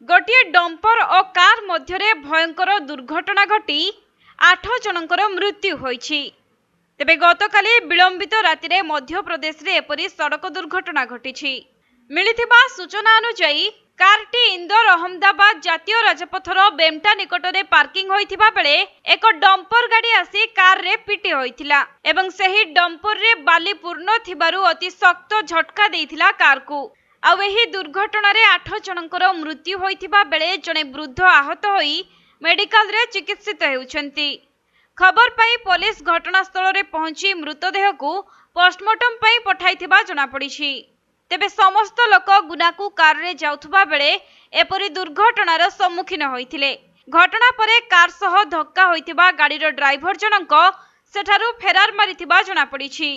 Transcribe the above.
गोटे डंपर और कार मध्य भयंकर दुर्घटना घटी 8 जनकर मृत्यु होईछि। तेबे गतकाली विलंबित राति मध्य प्रदेश रे एपरी सड़क दुर्घटना घटी। मिलिथिबा सूचना अनुसार कारटी इंदौर अहमदाबाद जातीय राजपथर बेमटा निकट में पार्किंग होइथिबा बेले एक डंपर गाड़ी आसी कार रे पिटी होइथिला एवं सही डंपर रे बाली पूर्ण थिबारु अति शक्त झटका देइथिला कार को। आउ एही दुर्घटना रे 8 जनकर मृत्यु होइथिबा बेले जने वृद्ध आहत होई मेडिकल रे चिकित्सित हेउछंती। खबर पाई पुलिस घटनास्थल रे पहुंची मृतदेह को पोस्टमार्टम पाई पठाइथिबा जना पड़िछि। तेबे समस्त लोक गुनाकू कार रे जाउथबा बेले एपरी दुर्घटनार सम्मुखीन होइथिले। घटना परे कार सह धक्का होइथिबा गाड़ीर ड्राइवर जनक सेठारु फेरार मारिथिबा जना पड़िछि।